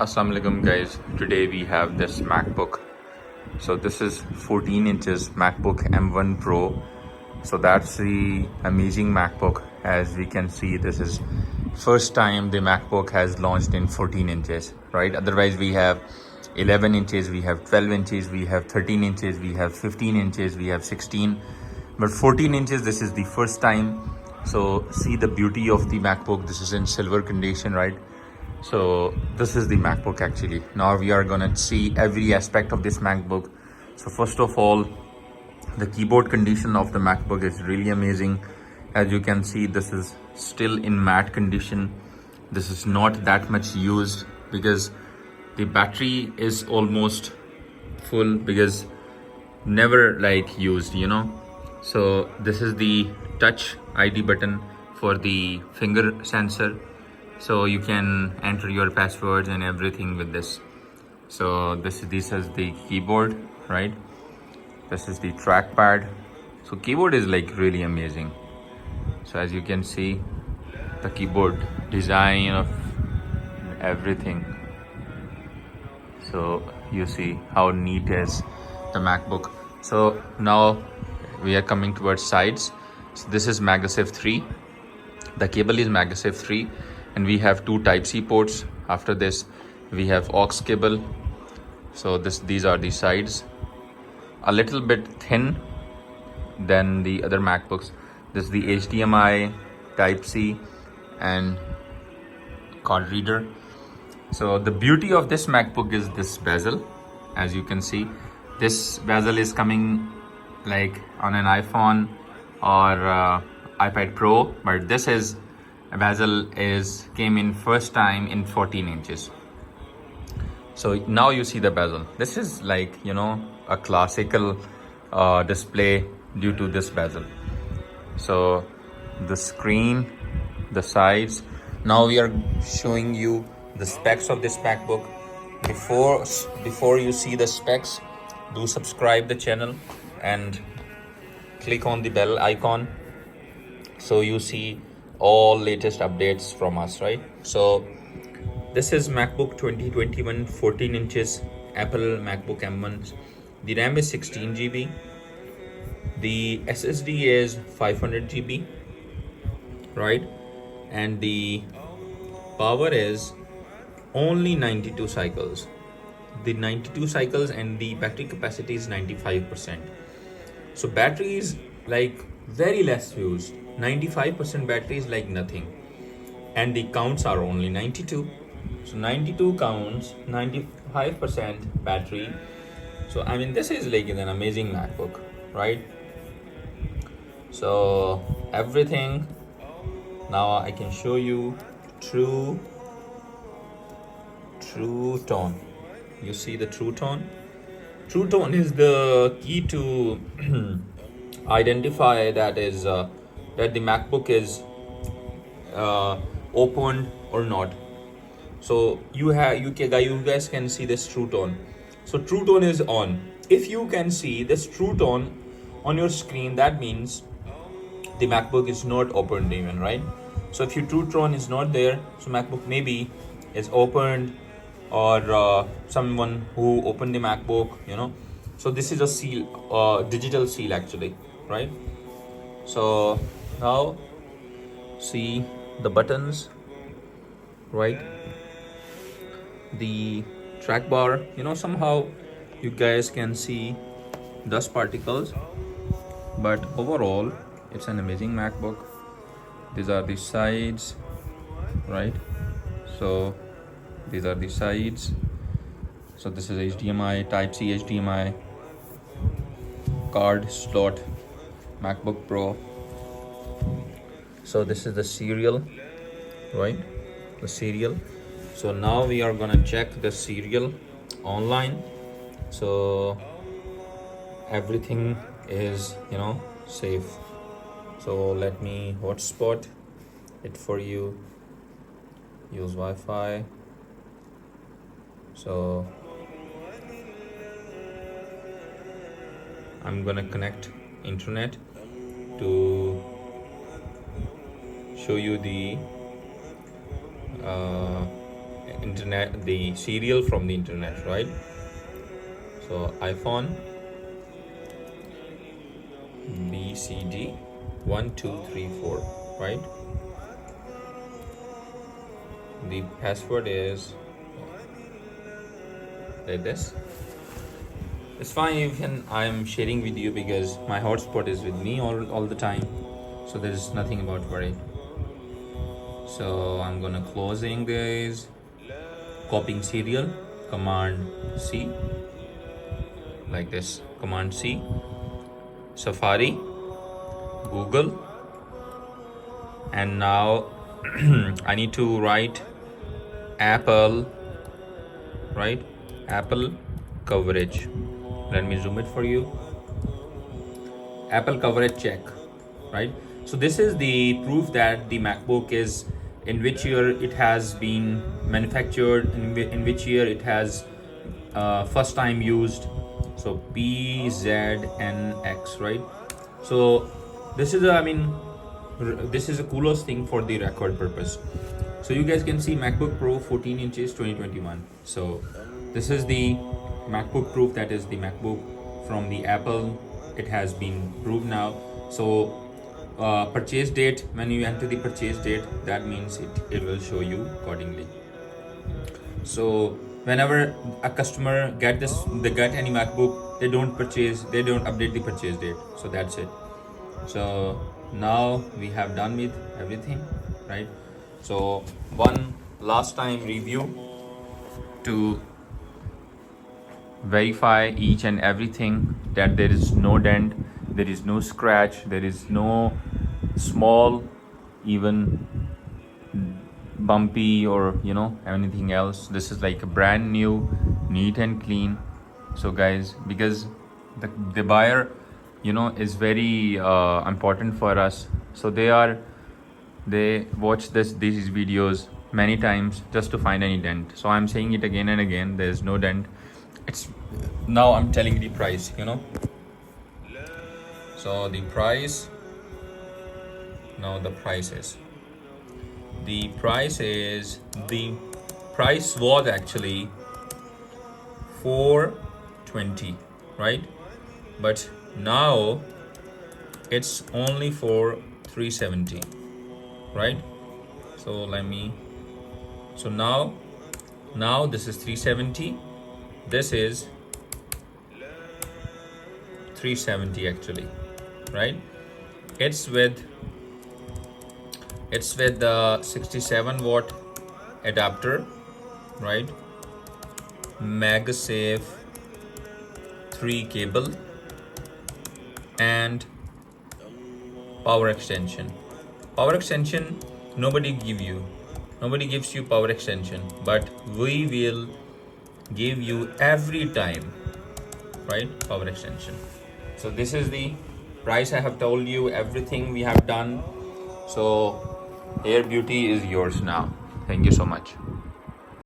Assalamu alaikum guys. Today we have this MacBook. So this is 14 inches MacBook M1 Pro. So that's the amazing MacBook. As we can see, this is first time the MacBook has launched in 14 inches, right? Otherwise we have 11 inches, we have 12 inches, we have 13 inches, we have 15 inches, we have 16. But 14 inches, this is the first time. So see the beauty of the MacBook. This is in silver condition, right? So this is the MacBook actually. Now we are gonna see every aspect of this MacBook. So first of all, the keyboard condition of the MacBook is really amazing. As you can see, this is still in matte condition. This is not that much used because the battery is almost full because never like used, you know. So this is the touch ID button for the finger sensor. So you can enter your passwords and everything with this. So this is the keyboard, right? This is the trackpad. So keyboard is like really amazing. So as you can see, the keyboard design of everything. So you see how neat is the MacBook. So now we are coming towards sides. So this is Megasfae-3. The cable is Megasfae-3. And we have two Type-C ports. After this we have aux cable. So these are the sides, a little bit thin than the other MacBooks. This is the HDMI, Type-C and card reader. So the beauty of this MacBook is this bezel. As you can see, this bezel is coming like on an iPhone or iPad Pro, but this is bezel came in first time in 14 inches. So now you see the bezel. This is like, you know, a classical display due to this bezel. So the screen, the sides. Now we are showing you the specs of this MacBook. Before you see the specs, do subscribe the channel and click on the bell icon so you see all latest updates from us, right? So this is MacBook 2021 14 inches Apple MacBook M1. The RAM is 16 GB. The SSD is 500 GB, right? And the power is only 92 cycles. The 92 cycles and the battery capacity is 95%. So battery is like very less used. 95% battery is like nothing, and the counts are only 92. So 92 counts, 95% battery. So I mean, this is like an amazing MacBook, right? So everything, now I can show you true tone. You see the true tone. True tone is the key to identify that the MacBook is opened or not. So you guys can see this true tone. So true tone is on. If you can see this true tone on your screen, that means the MacBook is not opened even, right? So if your true tone is not there, so MacBook maybe is opened, or someone who opened the MacBook, you know. So this is a seal, digital seal actually, right? So now see the buttons, right? The track bar, you know, somehow you guys can see dust particles, but overall it's an amazing MacBook. These are the sides, right? So these are the sides. So this is HDMI, Type-C HDMI, card slot, MacBook Pro. So this is the serial, right? The serial. So now we are gonna check the serial online. So everything is, you know, safe. So let me hotspot it for you. Use Wi-Fi. So I'm gonna connect internet to show you the internet, the serial from the internet, right? So iPhone BCD 1234, right? The password is like this. It's fine, you can, I'm sharing with you because my hotspot is with me all the time, so there's nothing about worry. So I'm gonna closing this, copying serial, Command C, like this, Command C, Safari, Google, and now I need to write Apple, right? Apple coverage. Let me zoom it for you. Apple coverage check, right? So this is the proof that the MacBook is, in which year it has been manufactured, in which year it has first time used. So PZNX, right? So this is this is a coolest thing for the record purpose. So you guys can see MacBook Pro 14 inches 2021. So this is the MacBook proof, that is the MacBook from the Apple. It has been proved now. So purchase date, when you enter the purchase date, that means it will show you accordingly. So whenever a customer they get any MacBook, they don't update the purchase date. So that's it. So now we have done with everything, right? So one last time review to verify each and everything, that there is no dent, there is no scratch, there is no small even bumpy or anything else. This is like a brand new, neat and clean. So guys, because the buyer is very important for us, so they watch these videos many times just to find any dent. So I'm saying it again and again, there is no dent. It's now I'm telling the price, so the price, now the price was actually 420, right? But now it's only for 370, right? So now this is 370, this is 370 actually, right? It's with the 67 watt adapter, right? Megasfae-3 cable and power extension. Nobody gives you power extension, but we will give you every time, right? Power extension. So this is the price. I have told you everything we have done. So Air Beauty is yours now. Thank you so much.